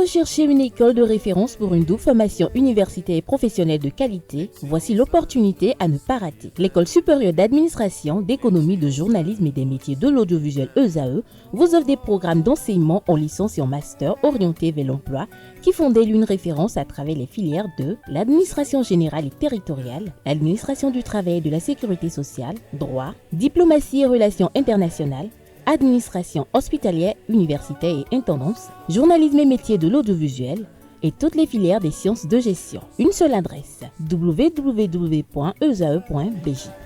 recherchez une école de référence pour une double formation universitaire et professionnelle de qualité? Voici l'opportunité à ne pas rater. L'École supérieure d'administration, d'économie, de journalisme et des métiers de l'audiovisuel ESAE vous offre des programmes d'enseignement en licence et en master orientés vers l'emploi qui font d'elle une référence à travers les filières de l'administration générale et territoriale, l'administration du travail et de la sécurité sociale, droit, diplomatie et relations internationales, administration hospitalière, universitaire et intendance, journalisme et métiers de l'audiovisuel et toutes les filières des sciences de gestion. Une seule adresse, www.esae.bj.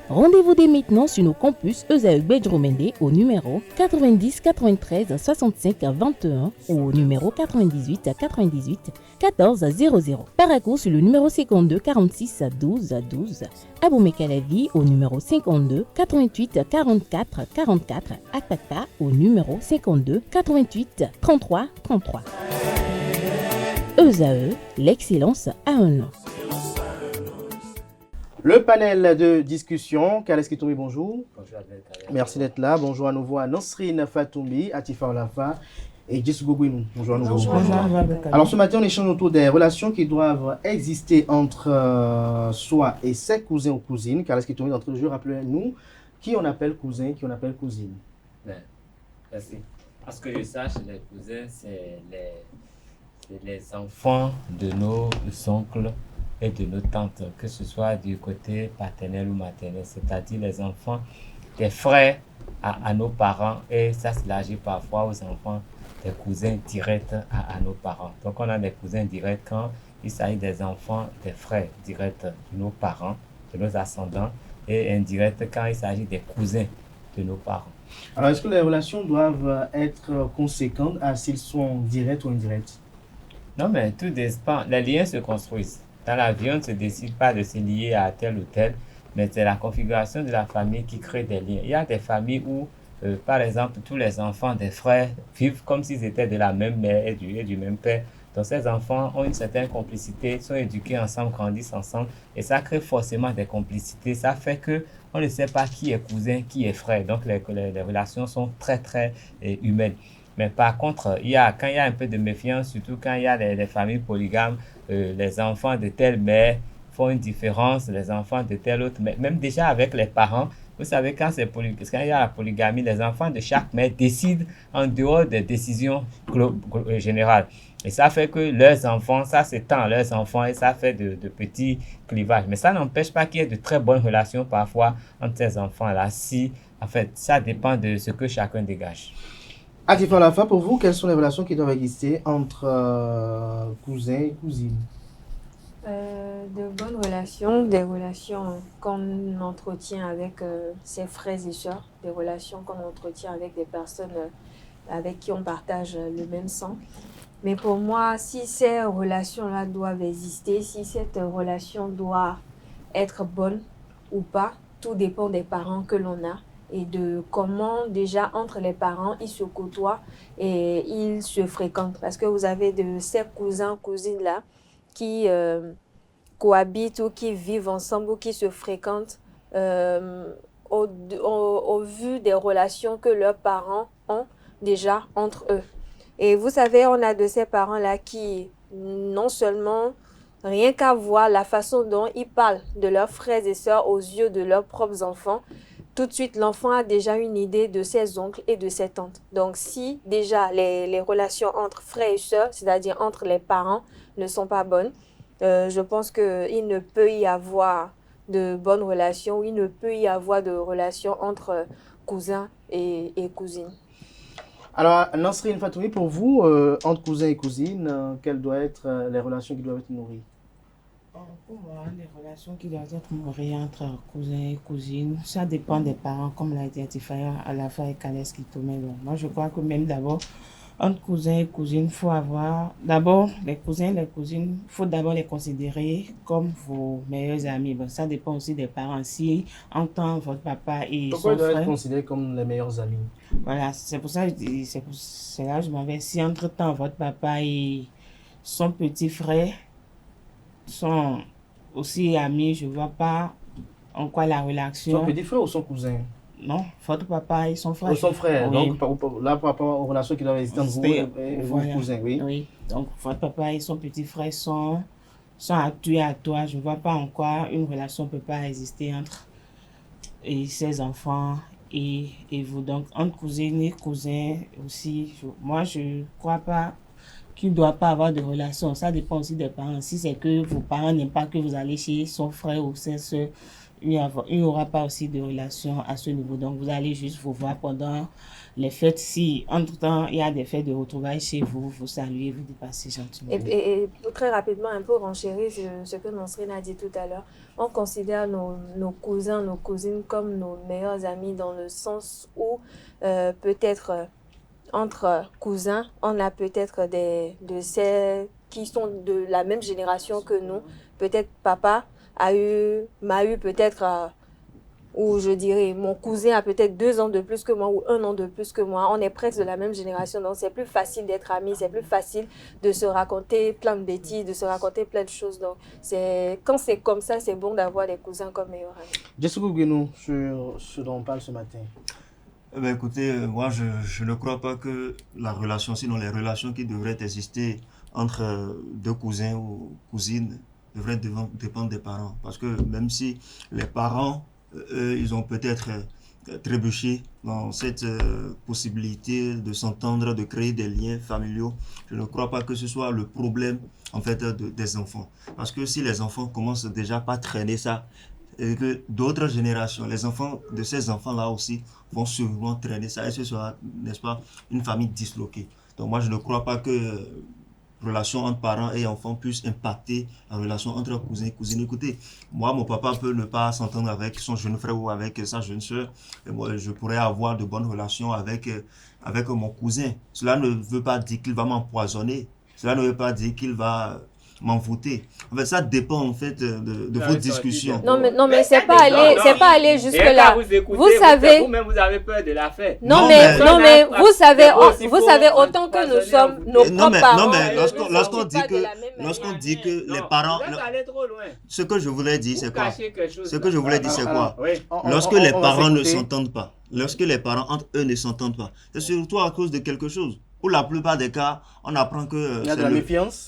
Rendez-vous dès maintenant sur nos campus ESAE Bedjromende au numéro 90 93 65 21 ou au numéro 98 98 14 00. Paracourt sur le numéro 52 46 12 12. Aboumé-Calavi au numéro 52 88 44 44. Akpaka au numéro 52 88 33 33. ESAE, l'excellence a un nom. Le panel de discussion, Kales Kitoumi, bonjour. Bonjour. Merci d'être là. Bonjour à nouveau à Nasrine Fatoumi, Atifa Olafa et Jessou Gouinou. Bonjour à nouveau. Bonjour. Alors ce matin, on échange autour des relations qui doivent exister entre soi et ses cousins ou cousines. Kales Kitoumi, d'entrée de jeu, rappelez-nous qui on appelle cousin, qui on appelle cousine. Merci. Parce que je sache, les cousins, c'est les enfants de nos oncles et de nos tantes, que ce soit du côté paternel ou maternel, c'est-à-dire les enfants des frères à nos parents, et ça s'élargit parfois aux enfants des cousins directs à nos parents. Donc on a des cousins directs quand il s'agit des enfants des frères directs de nos parents, de nos ascendants, et indirects quand il s'agit des cousins de nos parents. Alors est-ce que les relations doivent être conséquentes s'ils sont directs ou indirects? Non, mais tout dépend. Les liens se construisent. Dans la vie, on ne se décide pas de se lier à tel ou tel, mais c'est la configuration de la famille qui crée des liens. Il y a des familles où, par exemple, tous les enfants des frères vivent comme s'ils étaient de la même mère et du même père. Donc, ces enfants ont une certaine complicité, sont éduqués ensemble, grandissent ensemble, et ça crée forcément des complicités. Ça fait qu'on ne sait pas qui est cousin, qui est frère. Donc, les relations sont très, très humaines. Mais par contre, quand il y a un peu de méfiance, surtout quand il y a les familles polygames, les enfants de telle mère font une différence, les enfants de telle autre, mais même déjà avec les parents, vous savez, quand il y a la polygamie, les enfants de chaque mère décident en dehors des décisions générales. Et ça fait que leurs enfants, ça s'étend leurs enfants et ça fait de petits clivages. Mais ça n'empêche pas qu'il y ait de très bonnes relations parfois entre ces enfants-là, en fait, ça dépend de ce que chacun dégage. Atifa Olafa, pour vous, quelles sont les relations qui doivent exister entre cousins et cousines? De bonnes relations, des relations qu'on entretient avec ses frères et sœurs, des relations qu'on entretient avec des personnes avec qui on partage le même sang. Mais pour moi, si ces relations-là doivent exister, si cette relation doit être bonne ou pas, tout dépend des parents que l'on a et de comment déjà entre les parents ils se côtoient et ils se fréquentent. Parce que vous avez de ces cousins, cousines-là qui cohabitent ou qui vivent ensemble ou qui se fréquentent au vu des relations que leurs parents ont déjà entre eux. Et vous savez, on a de ces parents-là qui, non seulement, rien qu'à voir la façon dont ils parlent de leurs frères et sœurs aux yeux de leurs propres enfants, tout de suite, l'enfant a déjà une idée de ses oncles et de ses tantes. Donc, si déjà les relations entre frères et sœurs, c'est-à-dire entre les parents, ne sont pas bonnes, je pense qu'il ne peut y avoir de bonnes relations, il ne peut y avoir de relations entre cousins et cousines. Alors, Nasrine Fatoumi, pour vous, entre cousins et cousines, quelles doivent être les relations qui doivent être nourries? Pour moi, les relations qui doivent être nourries entre cousins et cousines, ça dépend des parents, comme l'a dit Atifaya à la fin et Kales Kitoumi. Moi, je crois que même d'abord, entre cousins et cousines, il faut avoir d'abord les cousins et les cousines, il faut d'abord les considérer comme vos meilleurs amis. Bon, ça dépend aussi des parents. Si en tant votre papa et pourquoi son ils doivent frère, être considérés comme les meilleurs amis? Voilà, c'est pour ça que je dis, c'est pour cela que je m'en vais. Si entre-temps votre papa et son petit frère sont aussi amis, je ne vois pas en quoi la relation. Son petit frère ou son cousin? Non, votre papa et son frère. Son frère, Oui. donc là par rapport aux relations qui doivent exister entre vous et vos Voilà. cousins, oui. Oui, donc votre papa et son petit frère sont actués à toi. Je ne vois pas en quoi une relation ne peut pas exister entre ses enfants et vous. Donc, entre cousines et cousins aussi, moi, je ne crois pas qu'il ne doit pas avoir de relation. Ça dépend aussi des parents. Si c'est que vos parents n'aiment pas que vous allez chez son frère ou sa soeur, il n'y aura pas aussi de relation à ce niveau. Donc, vous allez juste vous voir pendant les fêtes. Si, entre-temps, il y a des fêtes de retrouvailles chez vous, vous saluez, vous dépassez gentiment. Et très rapidement, un peu renchérir ce que Nosrine a dit tout à l'heure, on considère nos cousins, nos cousines comme nos meilleurs amis dans le sens où peut-être entre cousins, on a peut-être de ceux qui sont de la même génération que nous. Peut-être papa m'a eu peut-être, ou je dirais, mon cousin a peut-être 2 ans de plus que moi ou 1 an de plus que moi. On est presque de la même génération, donc c'est plus facile d'être amis, c'est plus facile de se raconter plein de bêtises, de se raconter plein de choses. Donc quand c'est comme ça, c'est bon d'avoir des cousins comme meilleurs amis. Jessica Guénou, sur ce dont on parle ce matin. Écoutez, moi je ne crois pas que la relation, sinon les relations qui devraient exister entre 2 cousins ou cousines devraient dépendre des parents. Parce que même si les parents, ils ont peut-être trébuché dans cette possibilité de s'entendre, de créer des liens familiaux, je ne crois pas que ce soit le problème en fait des enfants. Parce que si les enfants commencent déjà par traîner ça, et que d'autres générations, les enfants de ces enfants-là aussi vont sûrement traîner ça, et ce sera, n'est-ce pas, une famille disloquée. Donc moi je ne crois pas que relation entre parents et enfants puisse impacter la relation entre cousins et cousines. Écoutez, moi, mon papa peut ne pas s'entendre avec son jeune frère ou avec sa jeune soeur. Et moi, je pourrais avoir de bonnes relations avec mon cousin. Cela ne veut pas dire qu'il va m'empoisonner. Cela ne veut pas dire qu'il va m'envoûter. En fait, ça dépend en fait de vos discussions. Non mais c'est pas aller jusque là. Vous savez, vous-même vous avez peur de la fête. Non mais vous savez autant que nous sommes nos propres parents. Non mais lorsqu'on dit que les parents, ce que je voulais dire c'est quoi? Ce que je voulais dire c'est quoi? Lorsque les parents ne s'entendent pas, lorsque les parents entre eux ne s'entendent pas, c'est surtout à cause de quelque chose. Pour la plupart des cas, on apprend que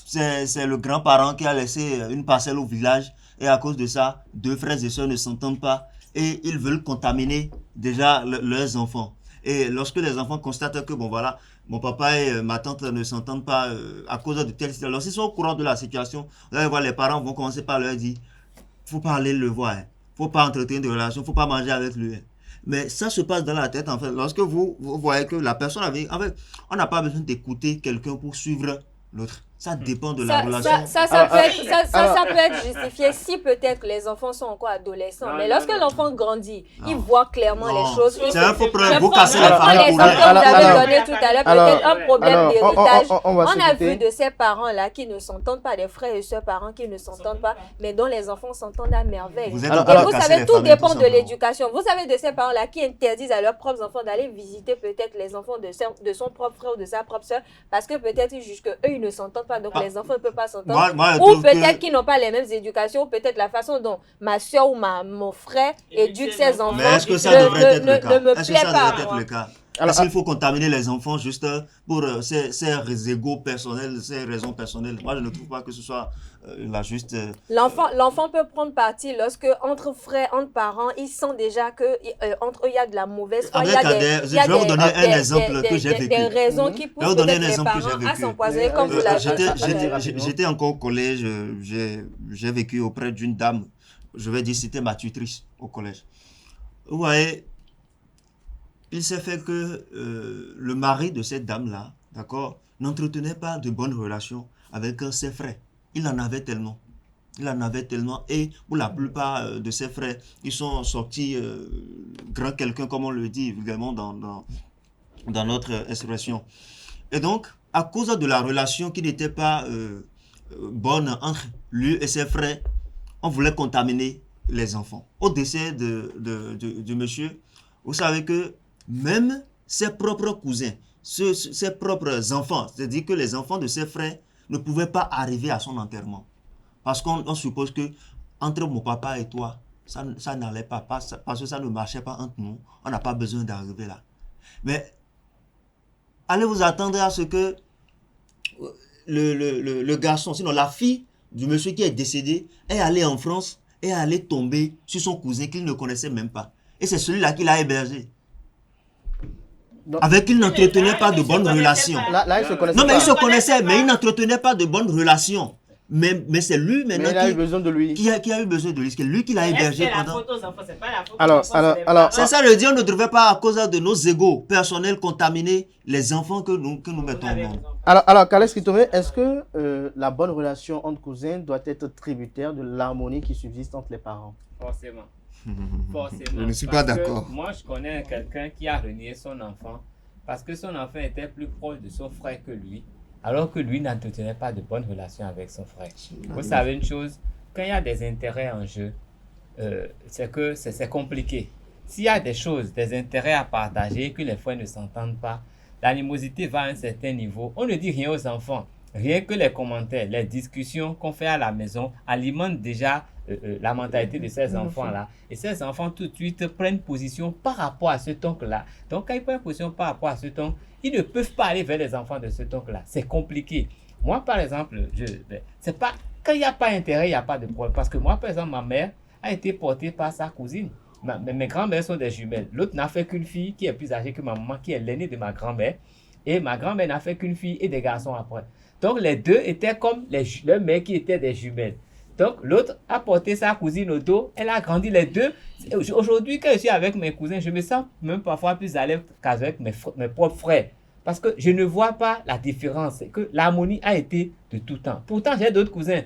c'est le grand-parent qui a laissé une parcelle au village et à cause de ça, 2 frères et sœurs ne s'entendent pas et ils veulent contaminer déjà leurs enfants. Et lorsque les enfants constatent que bon voilà, mon papa et ma tante ne s'entendent pas à cause de telle situation, lorsqu'ils sont au courant de la situation, vous allez voir, les parents vont commencer par leur dire, faut pas aller le voir, faut pas entretenir de relations, faut pas manger avec lui. Mais ça se passe dans la tête, en fait. Lorsque vous voyez que la personne avec... En fait, on n'a pas besoin d'écouter quelqu'un pour suivre l'autre. Ça dépend de la relation. Ça peut être justifié si peut-être les enfants sont encore adolescents. Mais lorsque l'enfant grandit, il voit clairement les choses. C'est un faux problème. Vous cassez la famille. Vous avez donné tout à l'heure, peut-être un problème d'héritage. On a vu de ces parents-là qui ne s'entendent pas, des frères et sœurs parents qui ne s'entendent pas, mais dont les enfants s'entendent à merveille. Et vous savez, tout dépend de l'éducation. Vous savez de ces parents-là qui interdisent à leurs propres enfants d'aller visiter peut-être les enfants de son propre frère ou de sa propre sœur, parce que peut-être ils jugent qu'eux, ils ne s'entendent pas, donc les enfants ne peuvent pas s'entendre. Ou peut-être qu'ils n'ont pas les mêmes éducations, ou peut-être la façon dont ma soeur ou mon frère éduque ses enfants mais est-ce que ça devrait être le cas? Ne me plaît pas. Est-ce qu'il faut contaminer les enfants juste pour ces égos personnels, ces raisons personnelles? Moi, je ne trouve pas que ce soit la juste... L'enfant peut prendre parti lorsque, entre frères, entre parents, ils sentent déjà que entre eux, il y a de la mauvaise foi. Je vais vous donner un exemple que j'ai vécu. Des raisons qui poussent peut-être les parents à s'empoisonner comme vous l'avez dit. J'étais encore au collège, j'ai vécu auprès d'une dame, je vais dire c'était ma tutrice au collège. Vous voyez, il s'est fait que le mari de cette dame-là, d'accord, n'entretenait pas de bonnes relations avec ses frères. Il en avait tellement. Et pour la plupart de ses frères, ils sont sortis grand quelqu'un, comme on le dit vulgairement dans notre expression. Et donc, à cause de la relation qui n'était pas bonne entre lui et ses frères, on voulait contaminer les enfants. Au décès du monsieur, vous savez que même ses propres cousins, ses propres enfants, c'est-à-dire que les enfants de ses frères ne pouvaient pas arriver à son enterrement. Parce qu'on suppose que entre mon papa et toi, ça n'allait pas, parce que ça ne marchait pas entre nous. On n'a pas besoin d'arriver là. Mais allez vous attendre à ce que le garçon, sinon la fille du monsieur qui est décédé, est allée en France et est allée tomber sur son cousin qu'il ne connaissait même pas. Et c'est celui-là qui l'a hébergé. Donc, avec qui il n'entretenait pas de bonnes relations. Là, il se connaissait non, mais pas. il se connaissait, mais il n'entretenait pas de bonnes relations. Mais c'est lui maintenant il a eu besoin de lui. Qui a eu besoin de lui. C'est lui qui l'a hébergé pendant. Alors, c'est ça le dire, on ne devrait pas, à cause de nos égos personnels, contaminer les enfants que nous mettons au monde. Alors Kales Kitome, est-ce que la bonne relation entre cousins doit être tributaire de l'harmonie qui subsiste entre les parents? Forcément. Je ne suis pas d'accord. Moi, je connais quelqu'un qui a renié son enfant parce que son enfant était plus proche de son frère que lui, alors que lui n'entretenait pas de bonnes relations avec son frère. Vous savez une chose, quand il y a des intérêts en jeu, c'est que c'est compliqué. S'il y a des choses, des intérêts à partager et que les frères ne s'entendent pas, l'animosité va à un certain niveau. On ne dit rien aux enfants. Rien que les commentaires, les discussions qu'on fait à la maison alimentent déjà la mentalité de ces enfants-là. Et ces enfants, tout de suite, prennent position par rapport à cet oncle-là. Donc, quand ils prennent position par rapport à cet oncle, ils ne peuvent pas aller vers les enfants de cet oncle-là. C'est compliqué. Moi, par exemple, c'est pas, quand il n'y a pas intérêt, il n'y a pas de problème. Parce que moi, par exemple, ma mère a été portée par sa cousine. Mes grands-mères sont des jumelles. L'autre n'a fait qu'une fille qui est plus âgée que ma maman, qui est l'aînée de ma grand-mère. Et ma grand-mère n'a fait qu'une fille et des garçons après. Donc, les deux étaient comme leurs mères qui étaient des jumelles. Donc, l'autre a porté sa cousine au dos. Elle a grandi les deux. Aujourd'hui, quand je suis avec mes cousins, je me sens même parfois plus à l'aise qu'avec mes propres frères. Parce que je ne vois pas la différence. C'est que l'harmonie a été de tout temps. Pourtant, j'ai d'autres cousins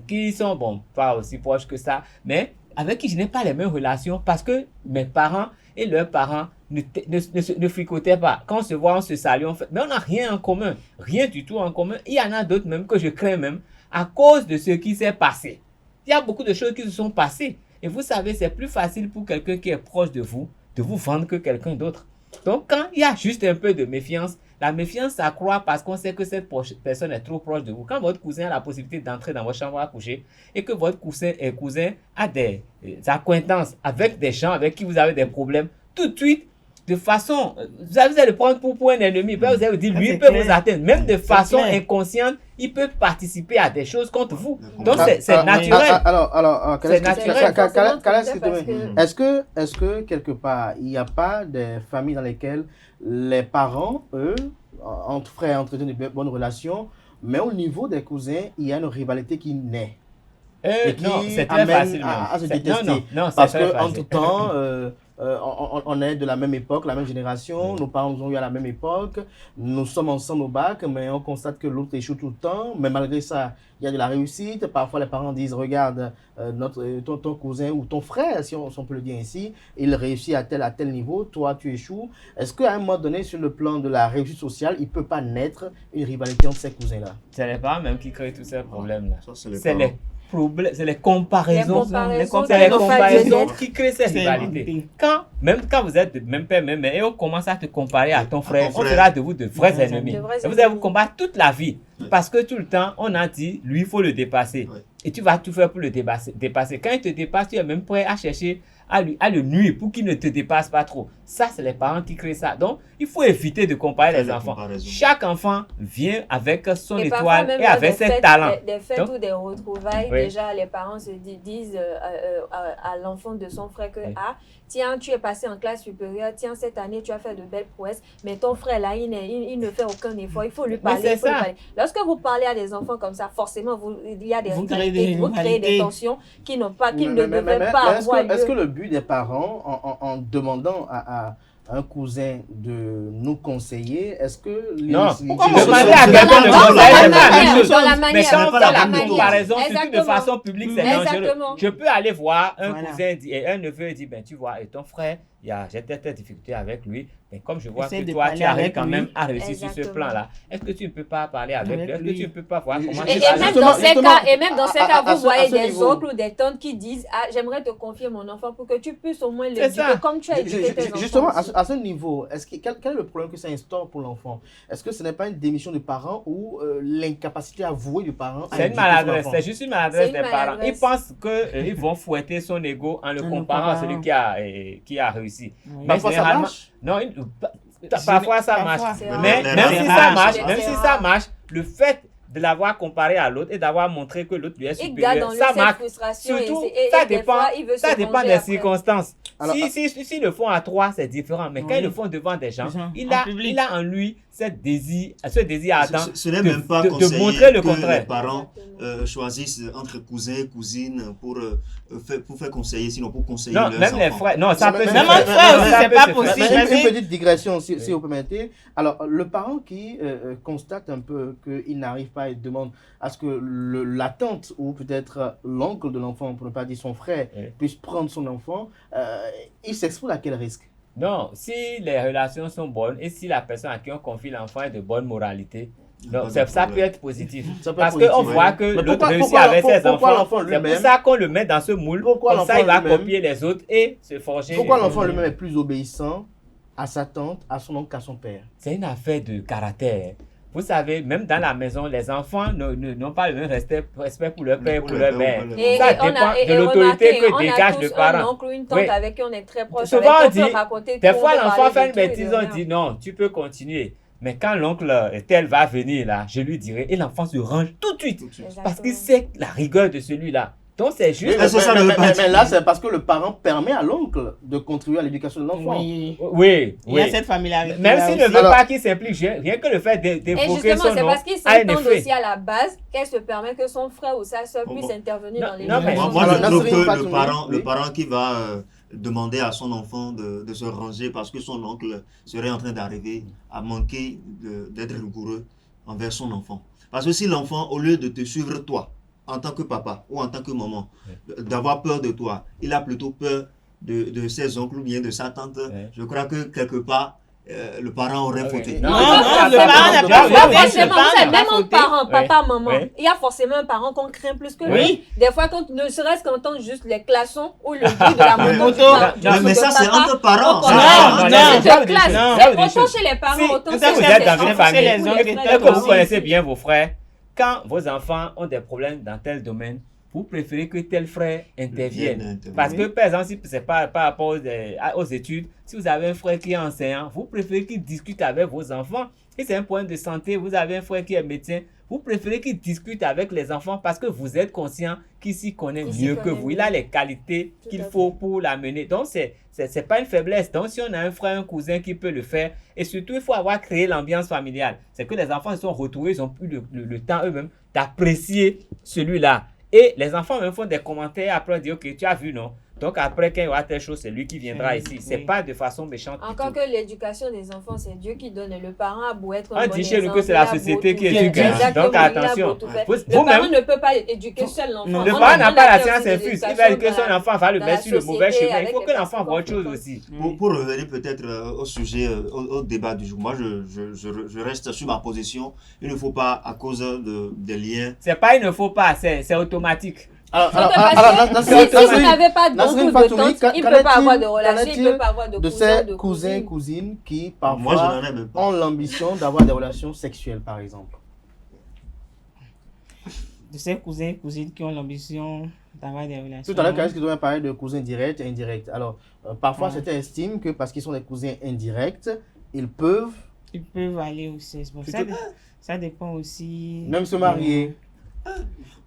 qui sont, bon, pas aussi proches que ça, mais avec qui je n'ai pas les mêmes relations parce que mes parents et leurs parents ne fricotaient pas. Quand on se voit, on se salue, mais on n'a rien en commun. Rien du tout en commun. Il y en a d'autres même que je crains même à cause de ce qui s'est passé. Il y a beaucoup de choses qui se sont passées. Et vous savez, c'est plus facile pour quelqu'un qui est proche de vous vendre que quelqu'un d'autre. Donc, quand il y a juste un peu de méfiance, la méfiance s'accroît parce qu'on sait que cette personne est trop proche de vous. Quand votre cousin a la possibilité d'entrer dans votre chambre à coucher et que votre cousin a des acquaintances avec des gens avec qui vous avez des problèmes, tout de suite, de façon, vous allez le prendre pour un ennemi. Vous allez vous dire, lui, il peut vous atteindre. Même de façon inconsciente, il peut participer à des choses contre vous. Donc, c'est naturel. Alors, c'est naturel. Est-ce que quelque part, il n'y a pas des familles dans lesquelles les parents, eux, entre frères, entretiennent de bonnes relations, mais au niveau des cousins, il y a une rivalité qui naît. Et qui non, c'est très facile. À se détester. Non, parce qu'entre-temps, on est de la même époque, la même génération, nos parents nous ont eu à la même époque, nous sommes ensemble au bac, mais on constate que l'autre échoue tout le temps, mais malgré ça, il y a de la réussite. Parfois, les parents disent, regarde, ton cousin ou ton frère, si on peut le dire ainsi, il réussit à tel niveau, toi, tu échoues. Est-ce qu'à un moment donné, sur le plan de la réussite sociale, il ne peut pas naître une rivalité entre ces cousins-là? C'est les parents même qui créent tous ces problèmes-là. C'est les comparaisons. C'est les comparaisons qui créent ces rivalités. Même quand vous êtes de même père, même mère, et on commence à te comparer à ton frère, on fera de vous de vrais ennemis. Et vous allez vous combattre toute la vie. Parce que tout le temps, on a dit, lui, il faut le dépasser. Et tu vas tout faire pour le dépasser. Quand il te dépasse, tu es même prêt à chercher à le nuire pour qu'il ne te dépasse pas trop. Ça, c'est les parents qui créent ça. Donc, il faut éviter de comparer les enfants. Chaque enfant vient avec son étoile et avec ses talents. Des fêtes ou des retrouvailles, déjà, les parents se disent à l'enfant de son frère que, tiens, tu es passé en classe supérieure, tiens, cette année, tu as fait de belles prouesses, mais ton frère, là, il ne fait aucun effort, il faut lui parler. Lorsque vous parlez à des enfants comme ça, forcément, il y a des rivalités, vous créez des tensions qui ne devraient pas avoir lieu. Est-ce que le but des parents, en demandant à un cousin de nous conseiller, est-ce que... Non, demander à quelqu'un de conseiller, mais quand on fait la comparaison, surtout de façon publique, c'est dangereux. Je peux aller voir un cousin et un neveu et dire, ben tu vois, et ton frère, j'ai peut-être des difficultés avec lui, mais comme je vois Essaye que de toi, parler tu arrives avec quand lui. même à réussir sur ce Exactement. plan-là, est-ce que tu ne peux pas parler avec lui? Est-ce que tu ne peux pas voir comment Et tu vas même le- dans ces Justement, cas, et même dans ces cas, à vous voyez ce des niveau. oncles ou des tantes qui disent j'aimerais te confier mon enfant pour que tu puisses au moins C'est l'éduquer ça. comme tu as éduqué tes enfants. Justement, aussi. à ce niveau, quel est le problème que ça instaure pour l'enfant? Est-ce que ce n'est pas une démission de parents ou l'incapacité avouée du parent à C'est une éduquer son maladresse, enfant? c'est juste une maladresse C'est des une parents. Ils maladresse. pensent qu'ils vont fouetter son ego en le En le comparant à celui comparant. qui a réussi. Oui. Mais Parfois, ça généralement- marche. Non, parfois ça marche. Parfois. C'est Mais rare. même C'est si rare, ça marche, c'est même si rare. ça marche, le fait de l'avoir comparé à l'autre et d'avoir montré que l'autre lui est Il garde supérieur, en lui ça cette marque. frustration Surtout, et ça des dépend, fois, il veut ça se dépend venger des après. circonstances. Alors, Si le font à trois, c'est différent. Mais quand Oui. ils le font devant des gens, Les gens, il en a, public. il a en lui ce désir ardent Ce n'est de- même pas de conseillé montrer le que contraire. les parents Exactement. choisissent entre cousins et cousines pour faire conseiller, sinon pour conseiller Non, leurs même les enfants. frères. Non, ça Mais- peut se mais- Même entre faire. frères aussi, Ça c'est peut pas se faire. possible. Mais Vas-y. une petite digression, si vous permettez. Alors, le parent qui constate un peu qu'il n'arrive pas et demande à ce que la tante ou peut-être l'oncle de l'enfant, pour ne pas dire son frère, Oui. puisse prendre son enfant, il s'expose à quel risque? Non, si les relations sont bonnes et si la personne à qui on confie l'enfant est de bonne moralité, donc Pas de ça peut problème. être positif. Ça peut Parce être positif, qu'on oui. voit que Mais l'autre pourquoi- réussit pourquoi- avec ses pourquoi enfants. l'enfant C'est pour lui-même- ça qu'on le met dans ce moule. Pourquoi Comme ça, l'enfant il va lui-même- copier les autres et se forger. Pourquoi l'enfant lui-même est plus obéissant à sa tante, à son oncle qu'à son père? C'est une affaire de caractère. Vous savez, même dans la maison, les enfants n'ont pas le même respect pour leur père et pour leur mère. Et Ça on a- dépend et de l'autorité remarquez, que on a dégage tous le parent. un oncle ou une tante Oui. avec qui on est très proche. Souvent, avec on qui peut dit, raconter des tout, fois, on peut l'enfant parler fait de une tout et de bêtise, on rien. dit non, tu peux continuer. Mais quand l'oncle tel va venir là, je lui dirai, et l'enfant se range tout de suite. Parce qu'il sait la rigueur de celui-là. Donc c'est juste. Oui, ça ne veut pas dire- mais là, c'est parce que le parent permet à l'oncle de contribuer à l'éducation de l'enfant. Oui. Oui, Il y a oui. cette familiarité. Même s'il ne veut Alors- pas qu'il s'implique, rien que le fait Et d'évoquer justement, son c'est nom parce qu'ils a un s'entendent effet. aussi à la base qu'elle se permet que son frère ou sa soeur puisse intervenir Non, dans les non, mais- Moi, Alors, je trouve Nasrine que Fatoumi, oui. le parent qui va demander à son enfant de se ranger parce que son oncle serait en train d'arriver à manquer d'être rigoureux envers son enfant. Parce que si l'enfant, au lieu de te suivre toi, en tant que papa ou en tant que maman, d'avoir peur de toi, il a plutôt peur de ses oncles ou bien de sa tante, Ouais. je crois que quelque part, le parent aurait Ah oui. fauté. Non, Non, non, le parent n'a non, pas non, Il y a fauté. forcément, Le parent vous savez, n'a même pas un fauté. parent, papa, Oui. maman, Oui. il y a forcément un parent qu'on craint plus que Oui. lui. Des fois, quand, ne serait-ce qu'entendre juste les klaxons ou le bruit de la moto. moto. Mais ça, c'est entre parents. Non, Ça, non, c'est non, entre- ça, de classe. non. ça, vous Autant dites- chez les parents, Si, autant si chez vous les êtes dans une enfants, famille les où frères et et que vous aussi. connaissez bien vos frères, quand vos enfants ont des problèmes dans tel domaine, vous préférez que tel frère intervienne. Vienne intervenir. Parce que, par exemple, si c'est pas par rapport aux études, si vous avez un frère qui est enseignant, vous préférez qu'il discute avec vos enfants. Si c'est un point de santé, vous avez un frère qui est médecin, vous préférez qu'il discute avec les enfants parce que vous êtes conscient qu'il s'y connaît Il s'y mieux que connaît vous. Il mieux. a les qualités Tout qu'il à fait. faut pour l'amener. Donc, c'est pas une faiblesse. Donc, si on a un frère, un cousin qui peut le faire, et surtout, il faut avoir créé l'ambiance familiale. C'est que les enfants se sont retrouvés, ils ont eu le temps eux-mêmes d'apprécier celui-là. Et les enfants même font des commentaires après, dire, ok, tu as vu, non? Donc après, quand il y aura telle chose, c'est lui qui viendra Oui, ici. C'est oui. pas de façon méchante. du Encore tout. que l'éducation des enfants, c'est Dieu qui donne. Le parent a beau être un On bon dit chez nous exemple, que c'est la il a beau société tout qui faire. éduque. Exactement, Donc il a attention. beau tout faire. Vous- Le vous-même- parent ne peut pas éduquer seul l'enfant. Non. Le On parent a n'a besoin pas la de faire science aussi infuse. l'éducation Il va éduquer son dans- enfant, va le dans mettre la sur le mauvais société chemin. Il avec faut les que l'enfant voit autre chose conséquences. aussi. Pour revenir peut-être au sujet, au débat du jour, moi je reste sur ma position. Il ne faut pas, à cause des liens, C'est pas il ne faut pas, c'est automatique. Alors, Parce que si vous n'avez pas Nasrine d'oncle Fatoumi, de tante, il ne peut pas avoir de relation, il ne peut pas avoir de de cousin, ces de cousins et cousine. cousines qui moi je parfois n'en ai même pas. ont l'ambition d'avoir des relations sexuelles, par exemple. De ces cousins et cousines qui ont l'ambition d'avoir des relations. Tout à l'heure, quand est-ce qu'ils ont parlé de cousins directs et indirects? Alors, parfois, Ouais. certains estiment que parce qu'ils sont des cousins indirects, ils peuvent Ils peuvent aller aussi. Bon, ça dépend aussi. même se marier.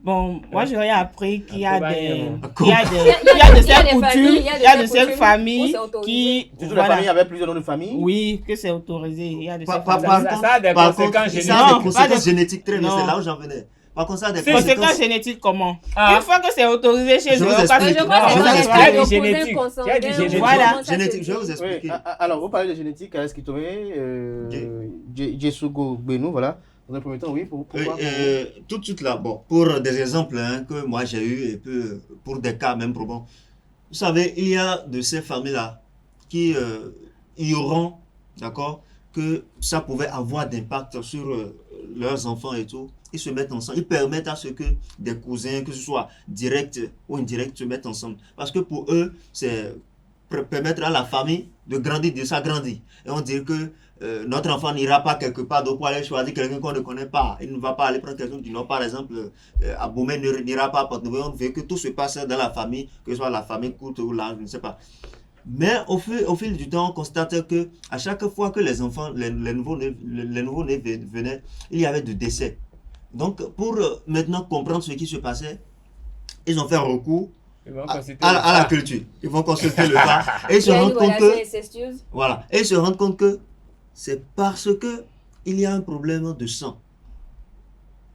Bon, moi j'aurais appris qu'il y a Accompagnement. des, il y a Il y de a ces des coutumes, familles, il y a de ces coutumes où familles c'est autorisé. qui, Surtout la famille avec plusieurs noms de famille. oui, que c'est autorisé. Il y a de ces Par familles. contre, Ça a des par conséquences contre, génétiques. ça a des Non, conséquences pas de- génétiques très bien, Non. c'est là où j'en venais. Par contre, ça a des Conséquences conséquences. génétiques comment? Ah. Une fois que c'est autorisé chez Je eux, vous parce explique. que- Je crois que Je c'est vous dans les explique. cas Il y a de des cousins génétiques. Il y a des consanguins, génétiques. Voilà. comment ça se Génétique, je vais dit. vous Oui, expliquer. alors, vous parlez de génétique, Alex Kitome, Jesugo Benou, voilà. Dans un premier temps, oui, pourquoi? Tout de suite là, bon, pour des exemples que moi j'ai eu et puis pour des cas même probants. Vous savez, il y a de ces familles-là qui ignorant, d'accord, que ça pouvait avoir d'impact sur leurs enfants et tout, ils se mettent ensemble. Ils permettent à ce que des cousins, que ce soit direct ou indirect, se mettent ensemble. Parce que pour eux, c'est permettre à la famille de grandir, de s'agrandir. Et on dit que notre enfant n'ira pas quelque part d'autre pour aller choisir quelqu'un qu'on ne connaît pas. Il ne va pas aller prendre quelqu'un du Nord, par exemple, à Boumé n'ira pas à Porte-Nouvelle. On veut que tout se passe dans la famille, que ce soit la famille courte ou large, je ne sais pas. Mais au fil du temps, on constate que à chaque fois que les enfants, les nouveaux-nés venaient, il y avait des décès. Donc, pour maintenant comprendre ce qui se passait, ils ont fait recours à la culture. Ils vont consulter le cas et ils se rendent compte que voilà, et ils se rendent compte que c'est parce que il y a un problème de sang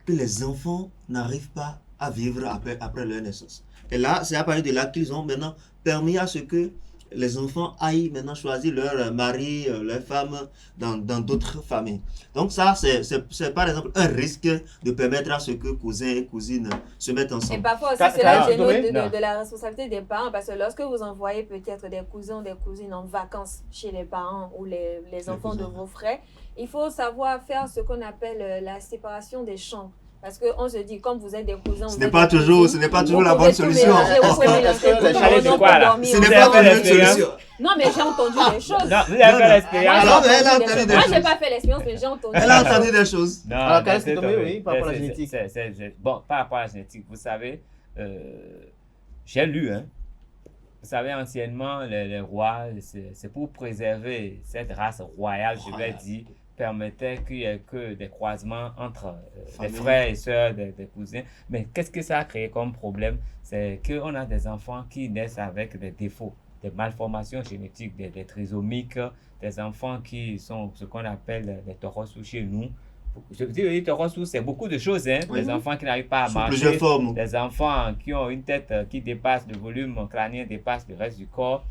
que les enfants n'arrivent pas à vivre après leur naissance. Et là, c'est à partir de là qu'ils ont maintenant permis à ce que les enfants aillent maintenant choisir leur mari, leur femme dans d'autres familles. Donc ça, c'est par exemple un risque de permettre à ce que cousins et cousines se mettent ensemble. Et parfois aussi, c'est la de la responsabilité des parents, parce que lorsque vous envoyez peut-être des cousins ou des cousines en vacances chez les parents ou les enfants de vos frères, il faut savoir faire ce qu'on appelle la séparation des chambres. Parce qu'on se dit, comme vous êtes des cousins, ce n'est pas toujours la bonne solution. Ce n'est pas la bonne solution. Non, mais j'ai entendu des choses. Non, vous avez fait l'expérience. Moi, je n'ai pas fait l'expérience, mais j'ai entendu. Elle a entendu des choses. Non, alors, qu'est-ce que tu oui, par rapport à la génétique. Bon, par rapport à la génétique, vous savez, j'ai lu, hein. Vous savez, anciennement, les rois, c'est pour préserver cette race royale, je vais dire, permettait qu'il n'y ait que des croisements entre des frères et sœurs, des cousins. Mais qu'est-ce que ça a créé comme problème? C'est qu'on a des enfants qui naissent avec des défauts, des malformations génétiques, des trisomiques, des enfants qui sont ce qu'on appelle des torosous chez nous. Je veux dire, les torosous, c'est beaucoup de choses, hein? Des enfants qui n'arrivent pas à marcher, des enfants qui ont une tête qui dépasse, le volume crânien dépasse le reste du corps,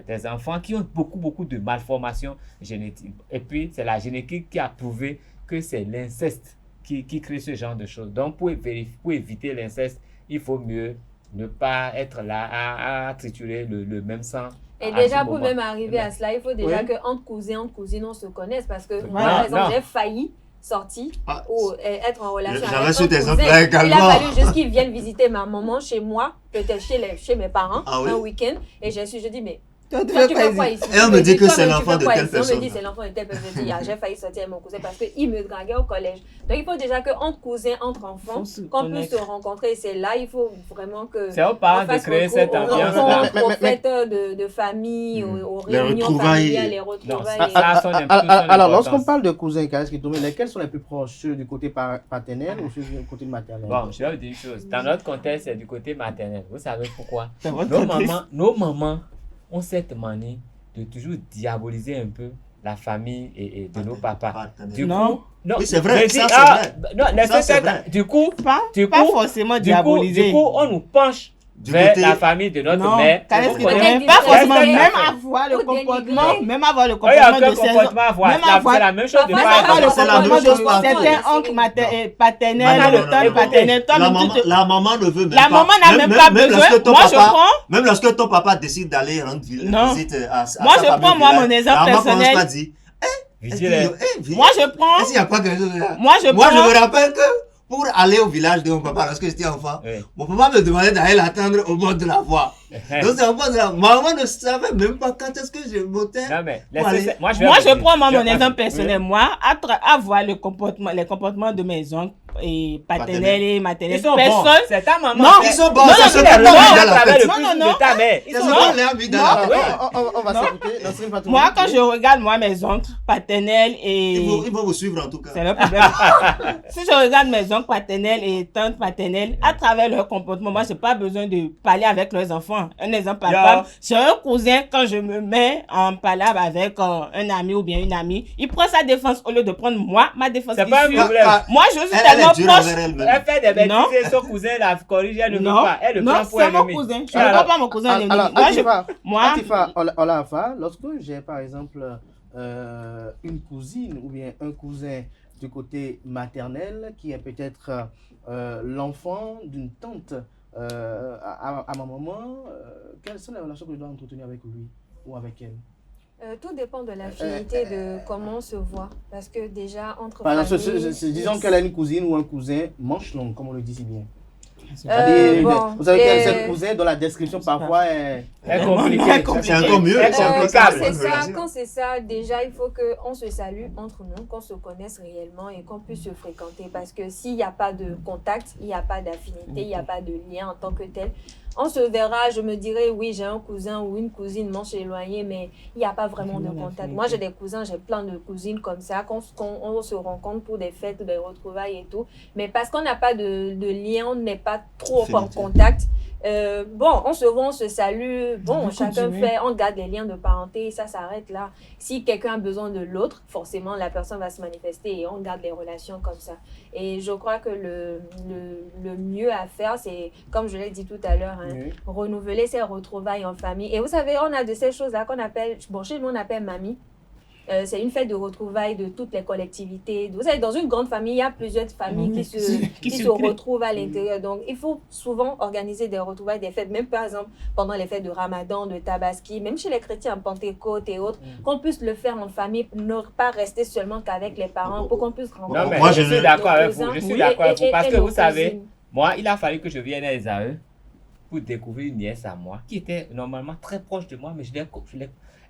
des enfants qui ont beaucoup de malformations génétiques. Et puis, c'est la génétique qui a prouvé que c'est l'inceste qui crée ce genre de choses. Donc, pour éviter l'inceste, il faut mieux ne pas être là à triturer le même sang. Et déjà, pour même arriver à cela, il faut déjà qu'entre cousins, entre cousines, on se connaisse. Parce que, par exemple, j'ai failli sortir ou être en relation avec un cousin. Il a fallu juste qu'ils viennent visiter ma maman chez moi, peut-être chez mes parents, un week-end. Et je dis, mais toi, tu fais quoi ici? Et on me dit que c'est l'enfant de telle personne. On me dit c'est l'enfant de telle personne. Je dis, j'ai failli sortir avec mon cousin parce qu'il me draguait au collège. Donc, il faut déjà qu'entre cousins, entre enfants, qu'on puisse se rencontrer. C'est là, il faut vraiment que... C'est aux parents de créer cette ambiance. Aux fêtes de famille, aux réunions familiales, les retrouvailles. Alors, lorsqu'on parle de cousins, lesquels sont les plus proches? Ceux du côté paternel ou ceux du côté maternel? Bon, je vais vous dire une chose. Dans notre contexte, c'est du côté maternel. Vous savez pourquoi? Nos mamans ont cette manie de toujours diaboliser un peu la famille et de nos papas. Du coup, non, oui, c'est vrai, ça c'est vrai. Non, c'est vrai. Du coup, pas forcément diaboliser. Du coup, on nous penche vers la famille de notre mère. Pas forcément, même avoir le comportement de c'est la même chose de certains oncles paternels, tante paternelle. La maman ne veut même pas. La maman n'a même pas besoin. Moi, je prends. Même lorsque ton papa décide d'aller rendre visite à sa famille. Moi, je prends mon exemple personnel. Moi, je prends. Est-ce qu'il y a pas quelque chose là? Moi, je me rappelle que pour aller au village de mon papa, lorsque j'étais enfant, mon papa me demandait d'aller l'attendre au bord de la voie. Donc, c'est au bord de la voie. Maman ne savait même pas quand est-ce que je montais. Moi, je prends mon exemple personnel. Moi, à voir les comportements de mes oncles et paternels et maternels. Ils sont bons. C'est ta maman. Non, ils sont bons. C'est ce que tu as mis dans la tête. Non. C'est ce qu'on a mis dans la tête. On va s'écouter. Moi, quand je regarde mes oncles paternels et... Ils vont vous suivre en tout cas. C'est le problème. Si je regarde mes oncles paternels et tantes paternelles, à travers leur comportement, moi, je n'ai pas besoin de parler avec leurs enfants. Un exemple palpable, j'ai un cousin, quand je me mets en palabre avec un ami ou bien une amie, il prend sa défense au lieu de prendre ma défense. C'est pas un problème. Moi, je suis tellement proche. Elle fait des bêtises et son cousin la corrige, elle ne veut pas. Elle le prend pour elle-même. Non, c'est mon cousin. Je ne prends pas mon cousin. Atifa, Olafa, lorsque j'ai par exemple une cousine ou bien un cousin du côté maternel qui est peut-être l'enfant d'une tante à ma maman, quelles sont les relations que je dois entretenir avec lui ou avec elle? Tout dépend de l'affinité de comment on se voit. Parce que déjà, entre Par exemple, familles... disons qu'elle a une cousine ou un cousin manche longue, comme on le dit si bien. bon, Vous savez qu'il y a certains cousins dont la description parfois est compliquée. C'est encore mieux. Quand c'est ça, déjà, il faut qu'on se salue entre nous, qu'on se connaisse réellement et qu'on puisse se fréquenter. Parce que s'il n'y a pas de contact, il n'y a pas d'affinité, il n'y a pas de lien en tant que tel. On se verra, je me dirais, oui, j'ai un cousin ou une cousine manche éloignée, mais il n'y a pas vraiment de contact. Moi, j'ai des cousins, j'ai plein de cousines comme ça, qu'on se rencontre pour des fêtes, des retrouvailles et tout. Mais parce qu'on n'a pas de lien, on n'est pas trop en contact. On se voit, on se salue, chacun fait, on garde les liens de parenté, ça s'arrête là. Si quelqu'un a besoin de l'autre, forcément la personne va se manifester et on garde les relations comme ça. Et je crois que le mieux à faire, c'est, comme je l'ai dit tout à l'heure, renouveler ses retrouvailles en famille. Et vous savez, on a de ces choses-là qu'on appelle, chez nous on appelle mamie. C'est une fête de retrouvailles de toutes les collectivités. Vous savez, dans une grande famille, il y a plusieurs familles qui se retrouvent à l'intérieur. Donc, il faut souvent organiser des retrouvailles, des fêtes, même par exemple pendant les fêtes de Ramadan, de Tabaski, même chez les chrétiens, Pentecôte et autres, qu'on puisse le faire en famille, ne pas rester seulement qu'avec les parents, pour qu'on puisse rencontrer. Non, mais moi, je suis d'accord avec vous. Je suis d'accord avec vous. Parce que vous savez, moi, il a fallu que je vienne à Esaü pour découvrir une nièce à moi qui était normalement très proche de moi, mais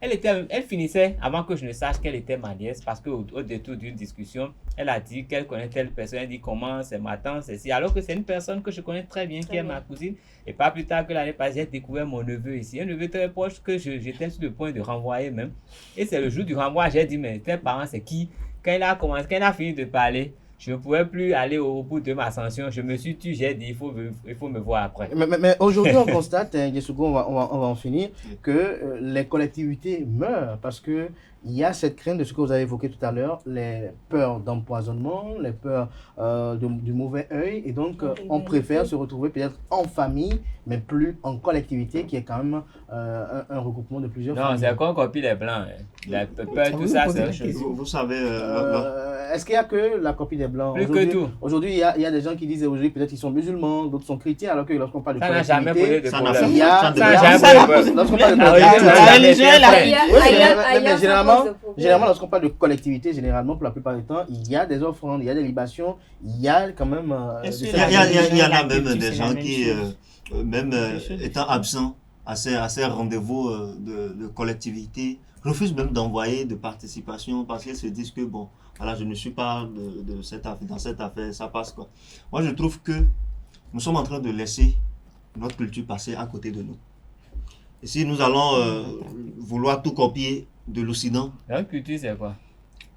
elle finissait, avant que je ne sache qu'elle était ma nièce, parce qu'au détour d'une discussion, elle a dit qu'elle connaît telle personne, elle dit comment, c'est ma tante, c'est si, alors que c'est une personne que je connais très bien, qui est ma cousine, et pas plus tard que l'année passée, j'ai découvert mon neveu ici, un neveu très proche que j'étais sur le point de renvoyer même, et c'est le jour du renvoi, j'ai dit, mais tes parents, c'est qui? Quand elle a fini de parler, je ne pouvais plus aller au bout de ma ascension. Je me suis tué, j'ai dit, il faut me voir après. Mais aujourd'hui, on constate, Yesougo, on va en finir, que les collectivités meurent parce que il y a cette crainte de ce que vous avez évoqué tout à l'heure, les peurs d'empoisonnement, les peurs du mauvais œil. Et donc, on préfère se retrouver peut-être en famille, mais plus en collectivité, qui est quand même un regroupement de plusieurs familles. Non, c'est qu'on copie les Blancs. La peur, tout ça, c'est autre chose. Vous savez... Est-ce qu'il n'y a que la copie des Blancs? Plus que tout. Aujourd'hui, il y a des gens qui disent aujourd'hui peut-être qu'ils sont musulmans, d'autres sont chrétiens, alors que lorsqu'on parle de collectivité... Ça n'a jamais posé de problème. Lorsqu'on parle de généralement, lorsqu'on parle de collectivité, généralement, pour la plupart du temps, il y a des offrandes, il y a des libations, il y a quand même... Il y en a même des gens qui, même étant absents à ces rendez-vous de collectivité, refusent même d'envoyer de participation parce qu'ils se disent que, bon, voilà, je ne suis pas dans cette affaire, ça passe quoi. Moi, je trouve que nous sommes en train de laisser notre culture passer à côté de nous. Et si nous allons vouloir tout copier de l'Occident... La culture, c'est quoi?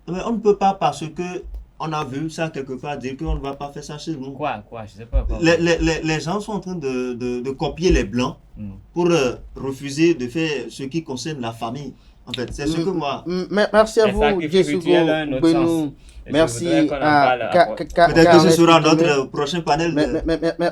Mais on ne peut pas parce que on a vu ça quelque part dire qu'on ne va pas faire ça chez nous. Quoi? Je sais pas. Les gens sont en train de copier les Blancs pour refuser de faire ce qui concerne la famille. En fait, c'est ce que moi... Merci à vous, Yesougo. Merci à... Peut-être que ce sera notre prochain panel.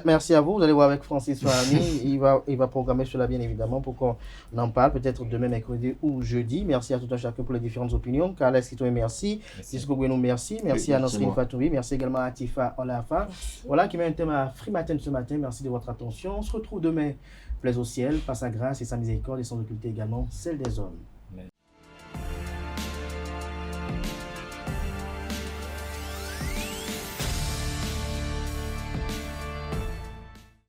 Merci à vous. Vous allez voir avec Francis Fahmy. Il va programmer cela, bien évidemment, pour qu'on en parle, peut-être demain, mercredi ou jeudi. Merci à tout un chacun pour les différentes opinions. Carles Kitoé, merci. Yesougo Gwenou, merci. Merci à Nasrine Fatoumi. Merci également à Atifa Olafa. Voilà qui met un thème à Free Matin ce matin. Merci de votre attention. On se retrouve demain. Plaise au ciel, par sa grâce et sa miséricorde, et sans occulter également celle des hommes.